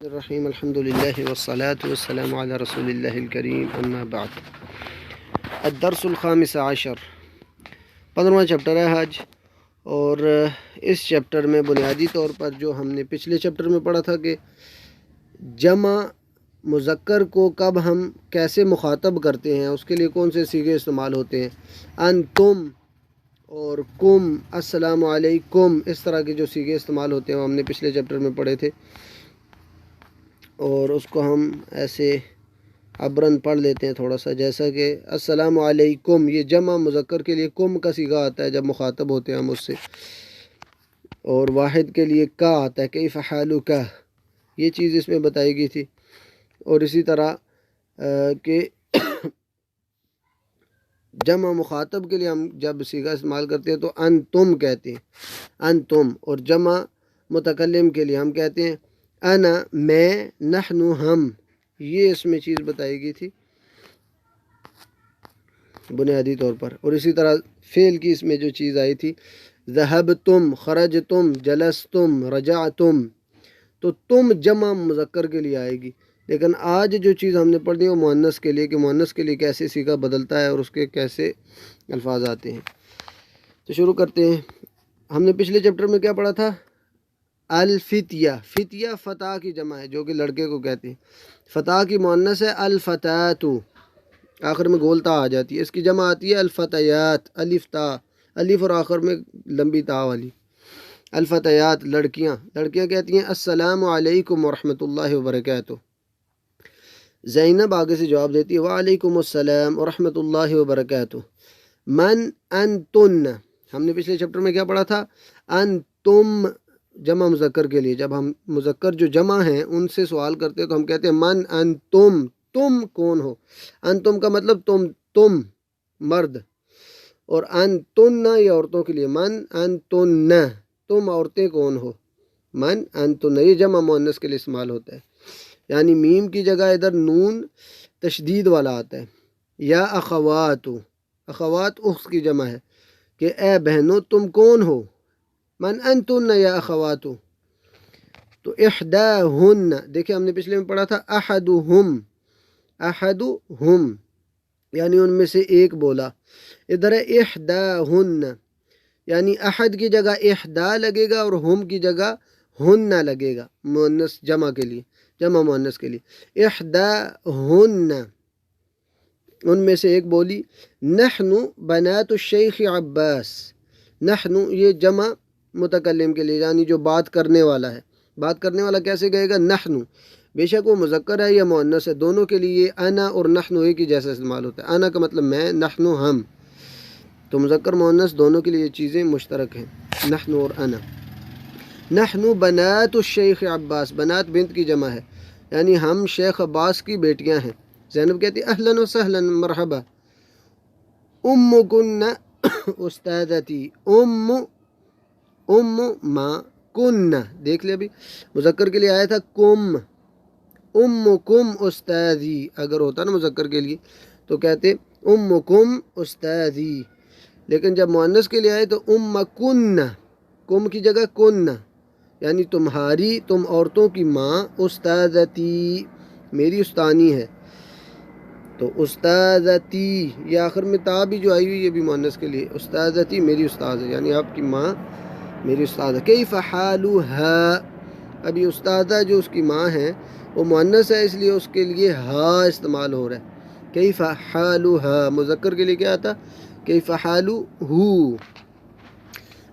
الرحیم الحمد للہ والصلاة والسلام علی رسول اللہ الکریم اما بعد الدرس الخامس عشر 15واں چیپٹر ہے حج، اور اس چیپٹر میں بنیادی طور پر جو ہم نے پچھلے چیپٹر میں پڑھا تھا کہ جمع مذکر کو کب ہم کیسے مخاطب کرتے ہیں، اس کے لیے کون سے صیغے استعمال ہوتے ہیں، انتم اور کم، السلام علیکم، اس طرح کے جو صیغے استعمال ہوتے ہیں وہ ہم نے پچھلے چیپٹر میں پڑھے تھے، اور اس کو ہم ایسے عبرن پڑھ لیتے ہیں تھوڑا سا، جیسا کہ السلام علیکم، یہ جمع مذکر کے لیے کم کا صیغہ آتا ہے جب مخاطب ہوتے ہیں ہم اس سے، اور واحد کے لیے کا آتا ہے، کیف حالک، یہ چیز اس میں بتائی گئی تھی۔ اور اسی طرح کہ جمع مخاطب کے لیے ہم جب صیغہ استعمال کرتے ہیں تو انتم کہتے ہیں، انتم، اور جمع متکلم کے لیے ہم کہتے ہیں انا، میں، نحن، ہم، یہ اس میں چیز بتائی گئی تھی بنیادی طور پر۔ اور اسی طرح فعل کی اس میں جو چیز آئی تھی، ذہبتم، خرجتم، جلستم، رجعتم، تو تم جمع مذکر کے لیے آئے گی، لیکن آج جو چیز ہم نے پڑھ دی وہ مؤنث کے لیے، کہ مؤنث کے لیے کیسے صیغہ بدلتا ہے اور اس کے کیسے الفاظ آتے ہیں۔ تو شروع کرتے ہیں۔ ہم نے پچھلے چیپٹر میں کیا پڑھا تھا؟ الفتیہ، فتیہ فتح کی جمع ہے، جو کہ لڑکے کو کہتے ہیں، فتح کی مؤنث ہے الفتات، آخر میں گول تا آ جاتی ہے، اس کی جمع آتی ہے الفتیات، الف تا، الف اور آخر میں لمبی تا والی، الفتیات، لڑکیاں، لڑکیاں کہتی ہیں السلام علیکم ورحمۃ اللہ وبرکاتہ۔ زینب آگے سے جواب دیتی ہے وعلیکم السلام ورحمۃ اللہ وبرکاتہ۔ من انتن، ہم نے پچھلے چیپٹر میں کیا پڑھا تھا؟ انتم جمع مذکر کے لیے، جب ہم مذکر جو جمع ہیں ان سے سوال کرتے ہیں تو ہم کہتے ہیں من انتم، تم کون ہو، انتم کا مطلب تم مرد، اور انتن یہ عورتوں کے لیے، من انتن، تم عورتیں کون ہو، من انتن، یہ جمع مؤنث کے لیے استعمال ہوتا ہے، یعنی میم کی جگہ ادھر نون تشدید والا آتا ہے، یا اخوات، اخوات اخت کی جمع ہے کہ اے بہنوں تم کون ہو، من انتن یا اخواتو۔ تو احداہن، دیکھیں ہم نے پچھلے میں پڑھا تھا احدہم، احدہم یعنی ان میں سے ایک بولا، ادھر ہے احداہن، یعنی احد کی جگہ احدا لگے گا اور ہم کی جگہ ہن لگے گا، مؤنث جمع کے لیے، جمع مؤنث کے لیے، احداہن، ان میں سے ایک بولی، نحن بنات الشیخ عباس، نحن یہ جمع متکلم کے لیے، یعنی جو بات کرنے والا ہے، بات کرنے والا کیسے کہے گا؟ نحن، بے شک وہ مذکر ہے یا مؤنث ہے، دونوں کے لیے انا اور نحن ایک ہی جیسا استعمال ہوتا ہے، انا کا مطلب میں، نحن ہم، تو مذکر مؤنث دونوں کے لیے یہ چیزیں مشترک ہیں، نحن اور انا۔ نحن بنات الشیخ عباس، بنات بنت کی جمع ہے، یعنی ہم شیخ عباس کی بیٹیاں ہیں۔ زینب کہتی اہلا و سہلا مرحبا، کن استاذتی، ماں، کن، دیکھ لیا ابھی مذکر کے لیے آیا تھا کم، کم استاذی، اگر ہوتا نا مذکر کے لیے تو کہتے کم استاذی، لیکن جب مؤنث کے لیے آئے تو کن، کم کی جگہ کن، یعنی تمہاری، تم عورتوں کی ماں، استاذتی میری استانی ہے، تو استاذتی، یہ آخر میں تا بھی جو آئی ہوئی یہ بھی مؤنث کے لیے، استاذتی میری استاذ ہے، یعنی آپ کی ماں میری استاد ہے۔ کیف حالها، اب یہ استاذہ جو اس کی ماں ہے وہ مؤنث ہے، اس لیے اس کے لیے ہا استعمال ہو رہا ہے، کیف حالها، مذکر کے لیے کیا آتا؟ کیف حالہ،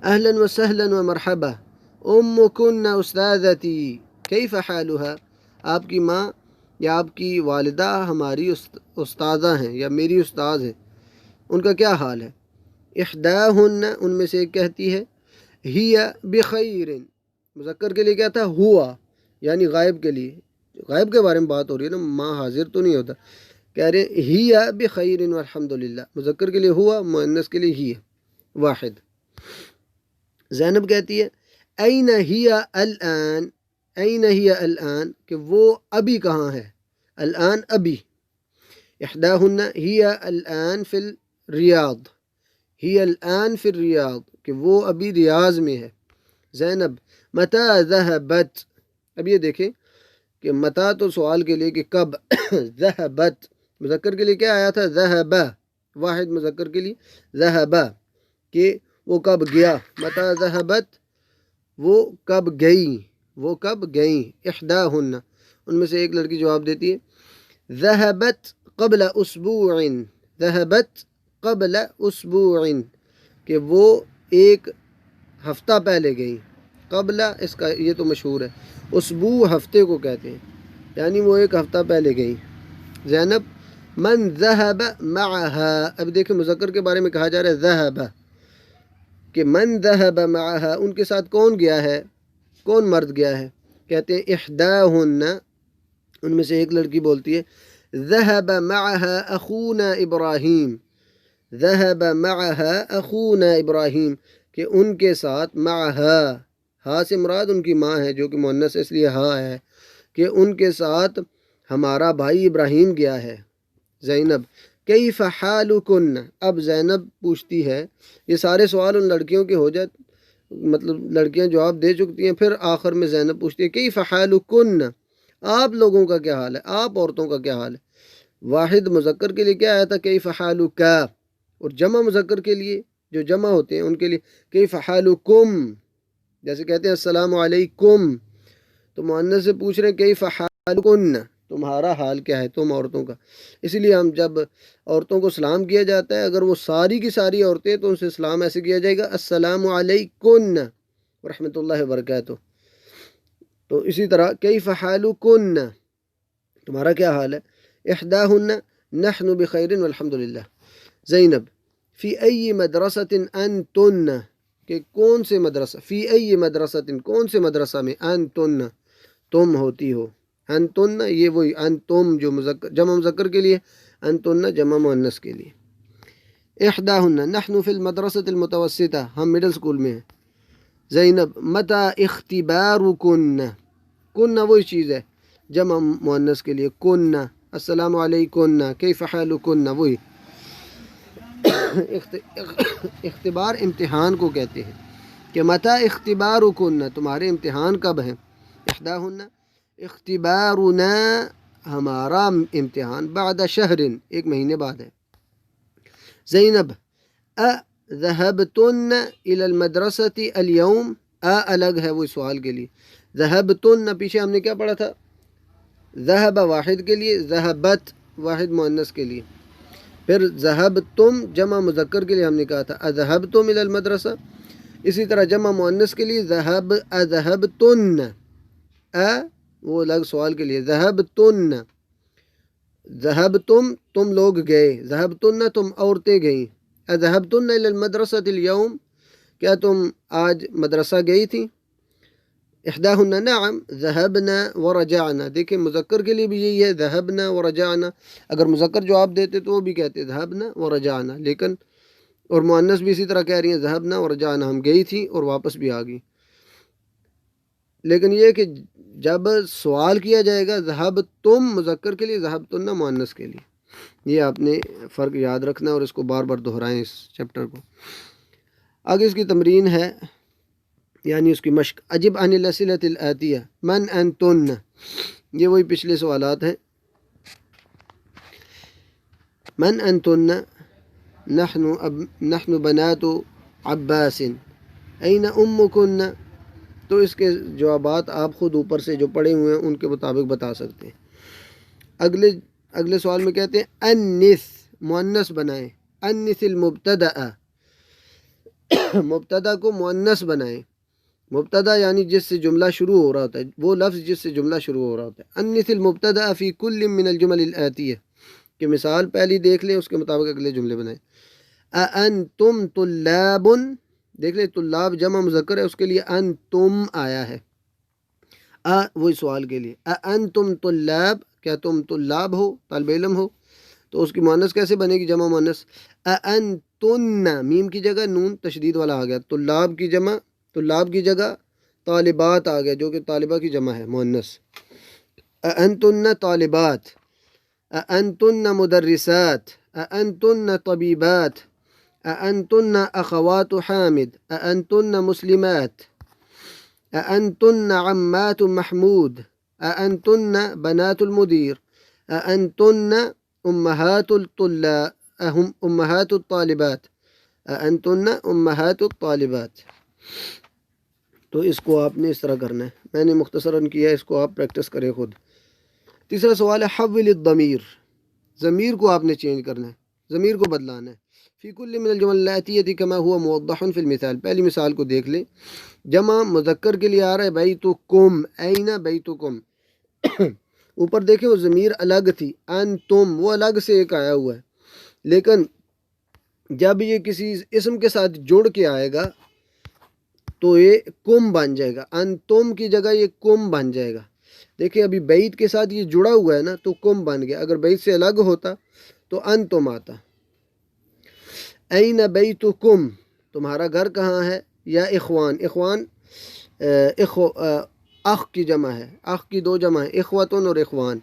اہلا و سہلا و مرحبا، کن استاذتی، کیف حالها، آپ کی ماں یا آپ کی والدہ ہماری استاذہ ہیں یا میری استاذ ہیں، ان کا کیا حال ہے؟ احداہن، ان میں سے ایک کہتی ہے ہی بخیر، مذکر کے لیے کیا تھا؟ ہوا، یعنی غائب کے لیے، غائب کے بارے میں بات ہو رہی ہے نا، ماں حاضر تو نہیں ہوتا، کہہ رہے ہیں ہی بخیر والحمدللہ، مذکر کے لیے ہوا، مؤنث کے لیے ہی واحد۔ زینب کہتی ہے این ہی الان، این ہی الان، کہ وہ ابھی کہاں ہے، الان ابھی، احداہن ہی الان فی الریاض، ہی الان فی الریاض، کہ وہ ابھی ریاض میں ہے۔ زینب متی ذہبت، اب یہ دیکھیں کہ متا تو سوال کے لیے کہ کب، ذہبت مذکر کے لیے کیا آیا تھا، ذہب، واحد مذکر کے لیے ذہب کہ وہ کب گیا، متا ذہبت وہ کب گئی، وہ کب گئیں، احداہن ان میں سے ایک لڑکی جواب دیتی ہے ذہبت قبل اسبوع، ذہبت قبل اسبوع کہ وہ ایک ہفتہ پہلے گئی، قبل اس کا یہ تو مشہور ہے، اسبوع ہفتے کو کہتے ہیں، یعنی وہ ایک ہفتہ پہلے گئی۔ زینب من ذہب معها، اب دیکھیں مذکر کے بارے میں کہا جا رہا ہے ذہب کہ من ذہب معها ان کے ساتھ کون گیا ہے، کون مرد گیا ہے، کہتے ہیں احداہن ان میں سے ایک لڑکی بولتی ہے ذہب معها اخونا ابراہیم، ذہب معها اخونا ابراہیم کہ ان کے ساتھ معها، ہا سے مراد ان کی ماں ہے جو کہ مؤنث اس لیے ہا ہے، کہ ان کے ساتھ ہمارا بھائی ابراہیم گیا ہے۔ زینب کیف حالکن، اب زینب پوچھتی ہے، یہ سارے سوال ان لڑکیوں کے ہو جاتے، مطلب لڑکیاں جواب دے چکتی ہیں، پھر آخر میں زینب پوچھتی ہے کیف حالکن، آپ لوگوں کا کیا حال ہے، آپ عورتوں کا کیا حال ہے۔ واحد مذکر کے لیے کیا آیا تھا کیف حالکا، اور جمع مذکر کے لیے جو جمع ہوتے ہیں ان کے لیے کیف حالکم، جیسے کہتے ہیں السلام علیکم، تو مؤنث سے پوچھ رہے ہیں کیف حالکن، تمہارا حال کیا ہے تم عورتوں کا۔ اسی لیے ہم جب عورتوں کو سلام کیا جاتا ہے، اگر وہ ساری کی ساری عورتیں تو ان سے سلام ایسے کیا جائے گا السلام علیکن ورحمۃ اللہ وبرکاتہ۔ تو اسی طرح کیف حالکن تمہارا کیا حال ہے، احداہن نحن بخیر والحمد للہ۔ زینب فی ای مدرسۃ انتن کہ کون سے مدرسہ، فی ای مدرسۃ کون سے مدرسہ میں، انتن تم ہوتی ہو، انتن یہ وہی انتم جو مذکر جمع مذکر کے لیے، انتن جمع مؤنث کے لیے۔ احداہن نحن فی المدرسۃ المتوسطہ ہم مڈل اسکول میں ہیں۔ زینب متی اختبارکن، کن وہی چیز ہے جمع مؤنث کے لیے، کن السلام علیکن کیف حالکن وہی۔ اختبار امتحان کو کہتے ہیں کہ متی اختبارکن تمہارے امتحان کب ہیں، احداہن اختبارنا ہمارا امتحان بعد شہر ایک مہینے بعد ہے۔ زینب ذهبتن الى المدرسة اليوم، الگ ہے وہ سوال کے لیے، ذهبتن پیچھے ہم نے کیا پڑھا تھا، ذهب واحد کے لیے، ذهبت واحد مؤنث کے لیے، پھر ذهبتم جمع مذکر کے لیے ہم نے کہا تھا اذهبتم الى المدرسة، اسی طرح جمع مؤنث کے لیے اذهبتن، وہ الگ سوال کے لیے، ذهبتن ذهبتم تم لوگ گئے، ذهبتن تم عورتیں گئیں، اذهبتن الى المدرسة اليوم کیا تم آج مدرسہ گئی تھی، احداہن نعم ذهبنا ورجعنا، دیکھیں مذکر کے لیے بھی یہی ہے ذهبنا ورجعنا، اگر مذکر جواب دیتے تو وہ بھی کہتے ذهبنا ورجعنا، لیکن اور مؤنث بھی اسی طرح کہہ رہی ہیں ذهبنا ورجعنا ہم گئی تھی اور واپس بھی آ گئی۔ لیکن یہ کہ جب سوال کیا جائے گا ذهبتم مذکر کے لیے، ذهبتن مؤنث کے لیے، یہ آپ نے فرق یاد رکھنا اور اس کو بار بار دہرائیں اس چیپٹر کو۔ آگے اس کی تمرین ہے یعنی اس کی مشق، اجب عن الاسئلۃ الآتیہ من انتن، یہ وہی پچھلے سوالات ہیں، من انتن نحن بنات عباس این امکن، تو اس کے جوابات آپ خود اوپر سے جو پڑھے ہوئے ہیں ان کے مطابق بتا سکتے ہیں۔ اگلے سوال میں کہتے ہیں انث مؤنث بنائیں، انث المبتدأ مبتدا کو مؤنث بنائیں، مبتدا یعنی جس سے جملہ شروع ہو رہا ہوتا ہے، وہ لفظ جس سے جملہ شروع ہو رہا ہوتا ہے۔ انث المبتدا فی کل من الجمل الآتیہ کہ مثال پہلی دیکھ لیں اس کے مطابق اگلے جملے بنائیں۔ اانتم طلاب، دیکھ لیں طلاب جمع مذکر ہے اس کے لیے انتم آیا ہے، وہی سوال کے لیے، اانتم طلاب کیا تم طلاب ہو، طالب علم ہو، تو اس کی مؤنث کیسے بنے گی جمع مؤنث، اانتن میم کی جگہ نون تشدید والا آ گیا، طلاب کی جمع، طلاب کی جگہ طالبات آ گیا جو کہ طالبہ کی جمع ہے مؤنث، اانتن طالبات، اانتن مدرسات، اانتن طبیبات، اانتن اخوات حامد، اانتن مسلمات، اانتن عمات محمود، أأنتن بنات المدير أأنتن أمهات الطلاب أهم أمهات الطالبات أأنتن أمهات الطالبات. تو اس کو آپ نے اس طرح کرنا ہے، میں نے مختصراً کیا ہے، اس کو آپ پریکٹس کریں خود. تیسرا سوال ہے حول الضمیر، ضمیر کو آپ نے چینج کرنا ہے، ضمیر کو بدلانا ہے. فی کل من الجمل الآتیۃ کما هو موضح فی المثال. پہلی مثال کو دیکھ لیں، جمع مذکر کے لیے آ رہا ہے بیتکم، این بیتکم. اوپر دیکھیں وہ ضمیر الگ تھی، انتم وہ الگ سے ایک آیا ہوا ہے، لیکن جب یہ کسی اسم کے ساتھ جڑ کے آئے گا تو یہ کم بن جائے گا، انتم کی جگہ یہ کم بن جائے گا. دیکھیں ابھی بیت کے ساتھ یہ جڑا ہوا ہے نا تو کم بن گیا، اگر بیت سے الگ ہوتا تو انتم آتا. این بیتکم، تمہارا گھر کہاں ہے. یا اخوان، اخوان اخ کی جمع ہے، اخ کی دو جمع ہے، اخوتن اور اخوان.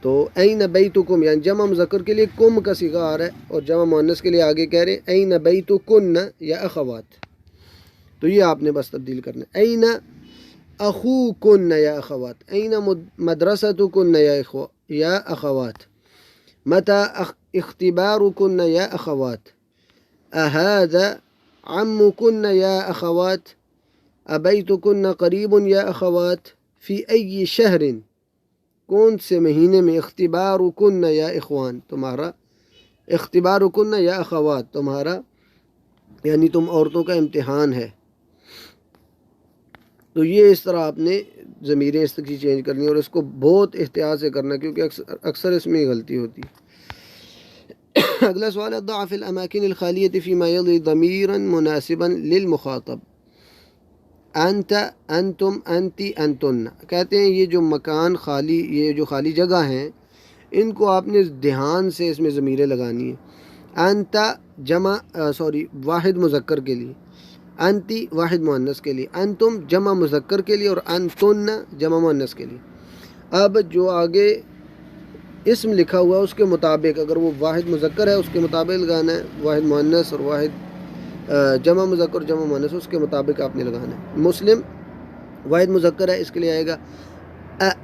تو این بیتکم یعنی جمع مذکر کے لیے کم کا صیغہ آ رہا ہے، اور جمع مؤنث کے لیے آگے کہہ رہے ہیں این بیتکن یا اخوات. تو یہ آپ نے بس تبدیل کرنا ہے، این اخوکن یا اخوات، این مدرستکن یا اخوات، متى اختبارکن یا اخوات، اهذا عمکن یا اخوات، ابیتکن قریب یا اخوات، فی ای شہر، کون سے مہینے میں، اختبارکن یا اخوان، تمہارا اختبارکن یا اخوات، تمہارا یعنی تم عورتوں کا امتحان ہے. تو یہ اس طرح آپ نے ضمیریں اس کی چینج کرنی اور اس کو بہت احتیاط سے کرنا، کیونکہ اکثر اس میں غلطی ہوتی ہے. اگلا سوال ہے ضع فی الاماکن الخالیۃ فیما یلی ضمیرا مناسبا للمخاطب. انت، انتم، انتی، انتن. کہتے ہیں یہ جو مکان خالی، یہ جو خالی جگہ ہیں، ان کو آپ نے دھیان سے اس میں ضمیریں لگانی ہیں. انت جمع واحد مذکر کے لیے، انتی واحد مؤنث کے لیے، انتم جمع مذکر کے لیے، اور انتن جمع مؤنث کے لیے. اب جو آگے اسم لکھا ہوا ہے اس کے مطابق، اگر وہ واحد مذکر ہے اس کے مطابق لگانا ہے، واحد مؤنث اور واحد جمع مذکر جمع مؤنث اس کے مطابق آپ نے لگانا ہے. مسلم واحد مذکر ہے، اس کے لیے آئے گا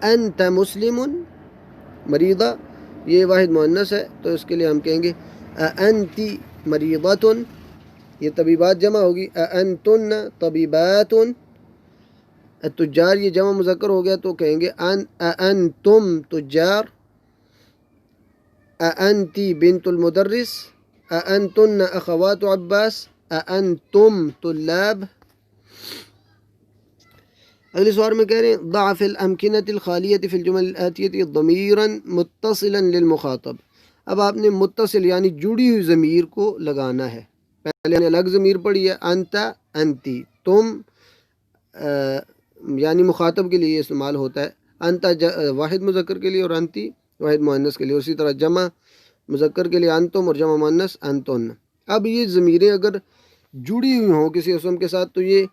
انت مسلم. مریضہ یہ واحد مؤنث ہے تو اس کے لیے ہم کہیں گے انتی مریضۃ. یہ طبیبات جمع ہوگی، انتن طبیبات. التجار یہ جمع مذکر ہو گیا تو کہیں گے انتم تجار. انتی بنت المدرس، انتن اخوات عباس، انتم طلاب. اگلے سوال میں کہہ رہے ہیں ضع فی الامکنۃ الخالیۃ فی الجمل الآتیۃ ضمیرا متصلا للمخاطب. اب آپ نے متصل یعنی جڑی ہوئی ضمیر کو لگانا ہے. پہلے نے الگ ضمیر پڑھی ہے، انت انتی، تم یعنی مخاطب کے لیے استعمال ہوتا ہے، انت واحد مذکر کے لیے اور انتی واحد مؤنث کے لیے. اسی طرح جمع مذکر کے لیے انتم اور جمع مؤنث انتن. اب یہ ضمیریں اگر جڑی ہوئی ہوں کسی اسم کے ساتھ تو یہ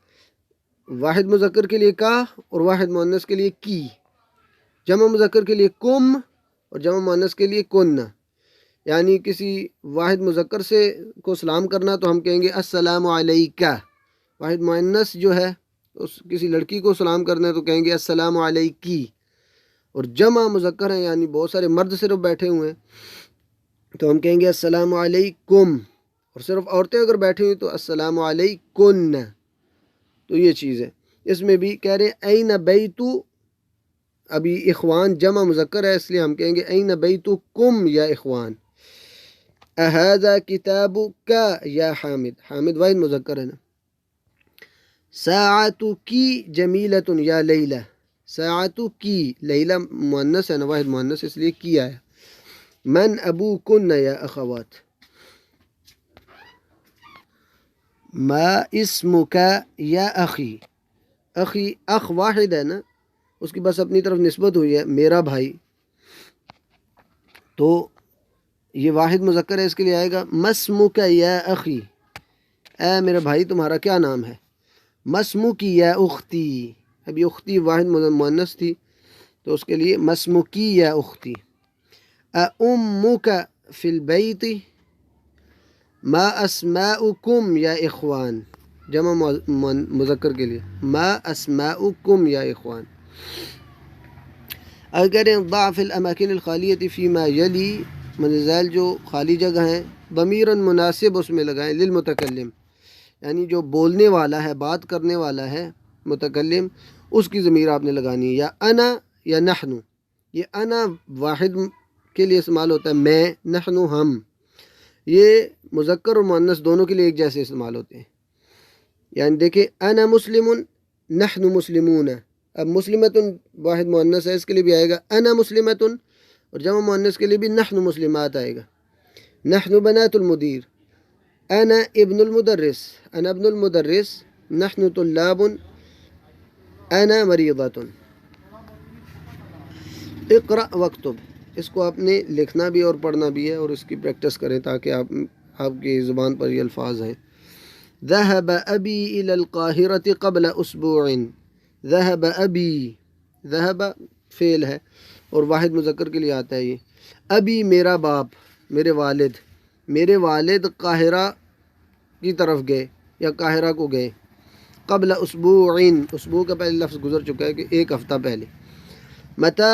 واحد مذکر کے لیے کا اور واحد مؤنث کے لیے کی، جمع مذکر کے لیے کم اور جمع مؤنث کے لیے کن. یعنی کسی واحد مذکر سے کو سلام کرنا تو ہم کہیں گے السلام علیکہ. واحد مؤنث جو ہے کسی لڑکی کو سلام کرنا ہے تو کہیں گے السلام علیکی. اور جمع مذکر ہیں یعنی بہت سارے مرد صرف بیٹھے ہوئے ہیں تو ہم کہیں گے السلام علیکم. اور صرف عورتیں اگر بیٹھی ہوئی تو السلام علیکن. تو یہ چیز ہے. اس میں بھی کہہ رہے ہیں این بیتو، ابھی اخوان جمع مذکر ہے اس لیے ہم کہیں گے این بیتکم یا اخوان. اہذا کتابک یا حامد، حامد واحد مذکر ہے نا. ساعتکی جمیلۃ یا لیلہ، ساعتکی لیلہ مؤنث ہے نا، واحد مؤنث اس لیے کی آیا. من ابوکن یا اخوات. ما اسمک یا اخی، اخی اخ واحد ہے نا، اس کی بس اپنی طرف نسبت ہوئی ہے میرا بھائی، تو یہ واحد مذکر ہے اس کے لیے آئے گا مسمک یا اخی، اے میرے بھائی تمہارا کیا نام ہے. مسمکی یا اختی، ابھی اختی واحد مؤنث تھی تو اس کے لیے مسمکی یا اختی. امک فی البیت، ما اسماؤکم یا اخوان، جمع مذکر کے لیے ما اسماؤکم یا اخوان. اگر کہہ رہے ہیں ضع فی الاماکن الخالیۃ فیما یلی منزل جو خالی جگہ ہیں ضمیراً مناسب اس میں لگائیں للمتکلم، یعنی جو بولنے والا ہے، بات کرنے والا ہے متکلم، اس کی ضمیر آپ نے لگانی ہے، یا انا یا نحن۔ یہ انا واحد کے لیے استعمال ہوتا ہے، میں، نحن ہم، یہ مذکر اور مؤنث دونوں کے لیے ایک جیسے استعمال ہوتے ہیں۔ یعنی دیکھیں انا مسلم، نحن مسلمون، اب مسلمۃ واحد مؤنث ہے، اس کے لیے بھی آئے گا انا مسلمۃ، اور جمع مؤنث کے لیے بھی نحن مسلمات آئے گا، نحن بنات المدیر، انا ابن المدرس، انا ابن المدرس، نحن طلاب، انا مریضۃ۔ اقرأ واکتب، اس کو آپ نے لکھنا بھی اور پڑھنا بھی ہے، اور اس کی پریکٹس کریں تاکہ آپ کی زبان پر یہ الفاظ ہیں۔ ذهب ابی الى القاہرة قبل اسبوع، ذهب ابی، ذهب فعل ہے اور واحد مذکر کے لیے آتا ہے یہ، ابی میرا باپ، میرے والد قاہرہ کی طرف گئے یا قاہرہ کو گئے، قبل اسبوع، اسبوع کا پہلے لفظ گزر چکا ہے کہ ایک ہفتہ پہلے۔ متى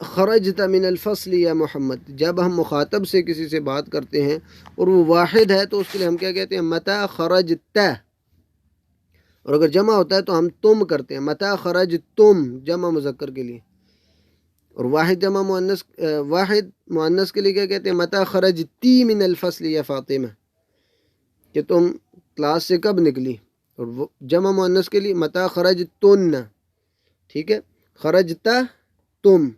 خرجت من الفصل یا محمد، جب ہم مخاطب سے کسی سے بات کرتے ہیں اور وہ واحد ہے تو اس کے لیے ہم کیا کہتے ہیں؟ متى خرجت، اور اگر جمع ہوتا ہے تو ہم تم کرتے ہیں، متى خرجتم جمع مذکر کے لیے، اور واحد مؤنث کے لیے کیا کہتے ہیں؟ متى خرجتی من الفصل یا فاطمہ، کہ تم کلاس سے کب نکلی، اور جمع مؤنث کے لیے متى خرجتن، ٹھیک ہے، خرجتا تم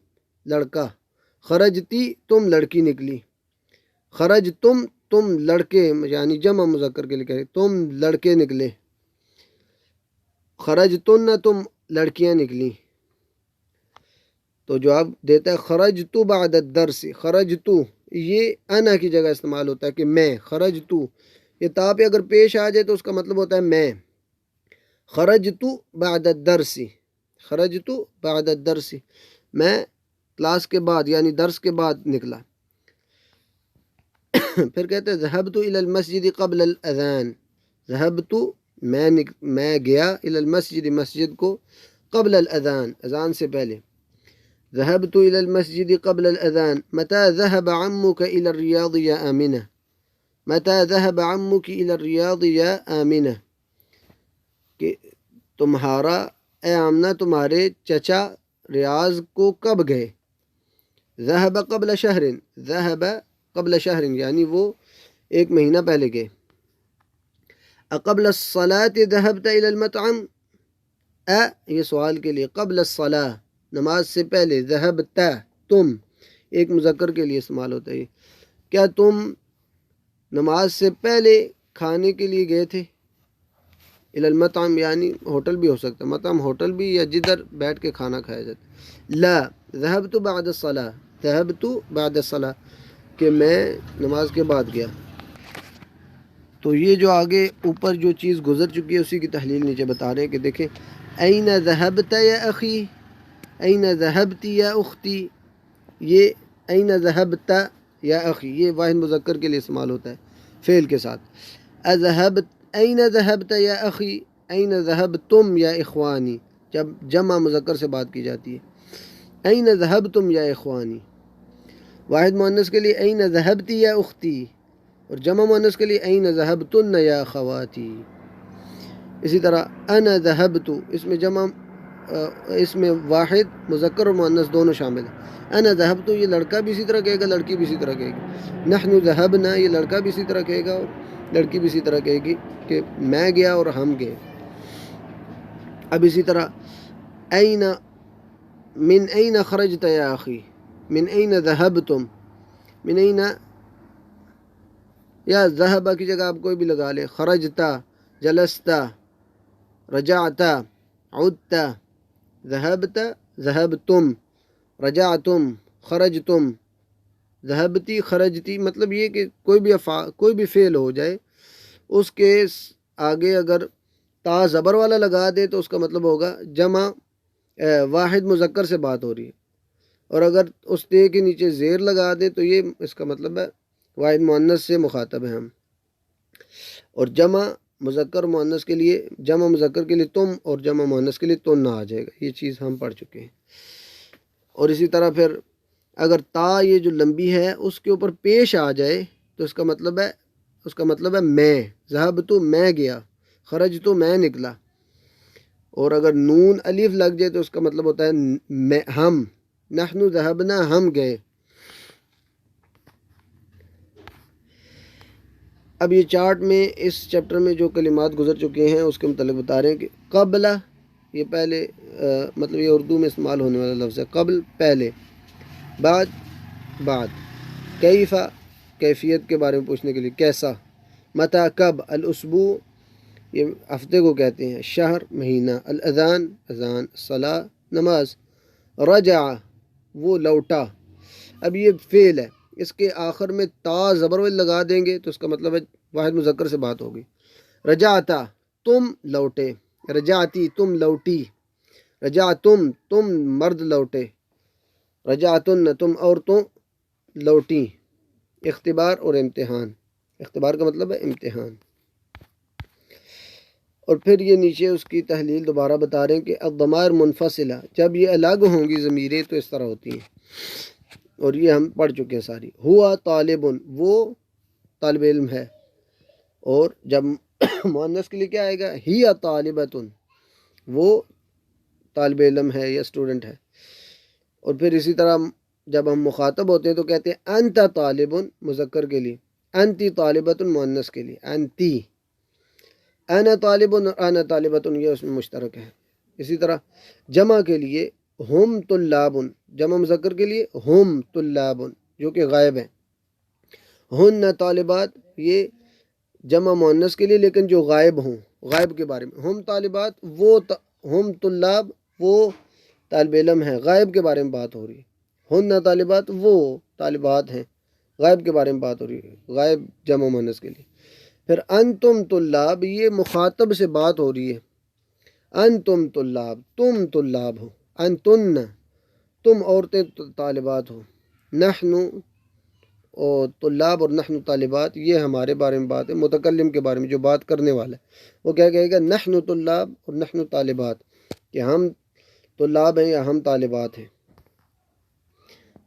لڑکا، خرجتی تم لڑکی نکلی، خرجتم تم لڑکے، یعنی جمع مذکر کے لیے کہتے تم لڑکے نکلے، خرجتن تم لڑکیاں نکلی۔ تو جواب دیتا ہے خرجتو بعد الدرس، خرجتو یہ انا کی جگہ استعمال ہوتا ہے کہ میں، خرجتو یہ تا پہ اگر پیش آ جائے تو اس کا مطلب ہوتا ہے میں، خرجتو بعد الدرس، خرجتو بعد الدرس میں کلاس کے بعد یعنی درس کے بعد نکلا۔ پھر کہتے ہیں ذهبت الى المسجد قبل الاذان، ذهبت میں گیا الى المسجد مسجد کو، قبل الاذان اذان سے پہلے، ذهبت الى المسجد قبل الاذان۔ متى ذهب عمك الى الرياض يا آمنة، متى ذهب عمك الى الرياض يا آمنة، کہ تمہارا اے آمنہ تمہارے چچا ریاض کو کب گئے، ذهب قبل شہر، ذهب قبل شہر یعنی وہ ایک مہینہ پہلے گئے۔ اقبل الصلاة ذهبت الى المطعم، یہ سوال کے لیے، قبل الصلاة نماز سے پہلے، ذهبت تم ایک مذکر کے لیے استعمال ہوتا ہے، کیا تم نماز سے پہلے کھانے کے لیے گئے تھے، الى المطعم یعنی ہوٹل بھی ہو سکتا ہے، مطعم ہوٹل بھی، یا جدھر بیٹھ کے کھانا کھایا جاتا ہے۔ لا ذهبت بعد الصلاة، ذهبت بعد الصلاة کہ میں نماز کے بعد گیا۔ تو یہ جو آگے اوپر جو چیز گزر چکی ہے اسی کی تحلیل نیچے بتا رہے ہیں کہ دیکھیں این ذهبت یا اخی، این ذهبت یا اختی، یہ این ذهبت یا اخی یہ واحد مذکر کے لیے استعمال ہوتا ہے فعل کے ساتھ۔ اذهبت این ذهبت یا اخی، این ذهبتم یا اخوانی جب جمع مذکر سے بات کی جاتی ہے، این ذهبتم یا اخوانی۔ واحد مؤنث کے لیے این ذهبتی یا اختی، اور جمع مؤنث کے لیے این ذهبتن یا اخواتی۔ اسی طرح انا ذهبت، اس میں واحد مذکر اور مؤنث دونوں شامل ہیں۔ انا ذهبت یہ لڑکا بھی اسی طرح کہے گا، لڑکی بھی اسی طرح کہے گی۔ نحن ذهبنا یہ لڑکا بھی اسی طرح کہے گا اور لڑکی بھی اسی طرح کہے گی کہ میں گیا اور ہم گئے۔ اب اسی طرح این، من این خرجت یا اخی، من این ذهبتم، من این یا ذهب کی جگہ آپ کوئی بھی لگا لیں، خرجتا، جلستا، رجعتا، عدتا، ذهبت، ذهبتم، رجعتم، خرجتم، ذهبتی، خرجتی، مطلب یہ کہ کوئی بھی فعل ہو جائے اس کے آگے اگر تا زبر والا لگا دے تو اس کا مطلب ہوگا جمع واحد مذکر سے بات ہو رہی ہے، اور اگر اس تے کے نیچے زیر لگا دے تو یہ اس کا مطلب ہے واحد مؤنث سے مخاطب ہیں ہم۔ اور جمع مذکر مؤنث کے لیے، جمع مذکر کے لیے تم اور جمع مؤنث کے لیے تن نہ آ جائے گا، یہ چیز ہم پڑھ چکے ہیں۔ اور اسی طرح پھر اگر تا یہ جو لمبی ہے اس کے اوپر پیش آ جائے تو اس کا مطلب ہے میں، ذہب تو میں گیا، خرج تو میں نکلا، اور اگر نون الف لگ جائے تو اس کا مطلب ہوتا ہے میں، ہم، نحن ذہبنا، ہم گئے۔ اب یہ چارٹ میں اس چیپٹر میں جو کلمات گزر چکے ہیں اس کے متعلق بتا رہے ہیں کہ قبل، یہ پہلے مطلب یہ اردو میں استعمال ہونے والا لفظ ہے، قبل پہلے، بعد، کیفا کیفیت کے بارے میں پوچھنے کے لیے کیسا، متا کب، الاسبوع یہ ہفتے کو کہتے ہیں، شہر مہینہ، الاذان اذان، صلاح نماز، رجع وہ لوٹا۔ اب یہ فعل ہے، اس کے آخر میں تا زبر لگا دیں گے تو اس کا مطلب ہے واحد مذکر سے بات ہوگی۔ رجعتا تم لوٹے، رجعتی تم لوٹی، رجعتم تم مرد لوٹے، رجعتن تم عورتوں لوٹی۔ اختبار اور امتحان، اختبار کا مطلب ہے امتحان۔ اور پھر یہ نیچے اس کی تحلیل دوبارہ بتا رہے ہیں کہ الضمائر منفصلہ، جب یہ الگ ہوں گی ضمیریں تو اس طرح ہوتی ہیں، اور یہ ہم پڑھ چکے ہیں ساری۔ ہوا طالب، وہ طالب علم ہے، اور جب مؤنث کے لیے کیا آئے گا، ہی طالبۃ، وہ طالب علم ہے یا اسٹوڈنٹ ہے۔ اور پھر اسی طرح جب ہم مخاطب ہوتے ہیں تو کہتے ہیں انت طالب مذکر کے لیے، انتی طالبۃ مؤنث کے لیے، انتی، انا طالب اور انا طالبۃ یہ اس میں مشترک ہے۔ اسی طرح جمع کے لیے ہم طلاب، جمع مذکر کے لیے ہم طلاب جو کہ غائب ہیں، ہن طالبات یہ جمع مؤنث کے لیے لیکن جو غائب ہوں، غائب کے بارے میں، ہم طالبات وہ ہم طلاب وہ طالب علم ہیں، غائب کے بارے میں بات ہو رہی ہے، ہن طالبات وہ طالبات ہیں، غائب کے بارے میں بات ہو رہی ہے، غائب جمع مؤنث کے لیے۔ پھر انتم طلاب یہ مخاطب سے بات ہو رہی ہے، انتم طلاب تم طلاب ہو، انتن تم عورتیں طالبات ہو، نحن اور طلاب اور نحن طالبات یہ ہمارے بارے میں بات ہے، متکلم کے بارے میں جو بات کرنے والا ہے وہ کیا کہے گا، نحن طلاب اور نحن طالبات، کہ ہم طلاب ہیں یا ہم طالبات ہیں۔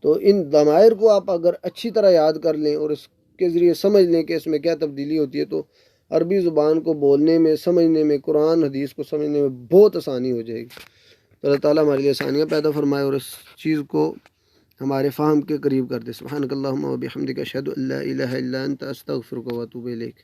تو ان ضمائر کو آپ اگر اچھی طرح یاد کر لیں اور اس کے ذریعے سمجھ لیں کہ اس میں کیا تبدیلی ہوتی ہے تو عربی زبان کو بولنے میں، سمجھنے میں، قرآن حدیث کو سمجھنے میں بہت آسانی ہو جائے گی۔ تو اللہ تعالیٰ ہمارے لیے آسانیاں پیدا فرمائے اور اس چیز کو ہمارے فہم کے قریب کر دے۔ سبحانک اللہم و بحمدک اشہد ان لا الہ الا انت استغفرک و اتوب الیک۔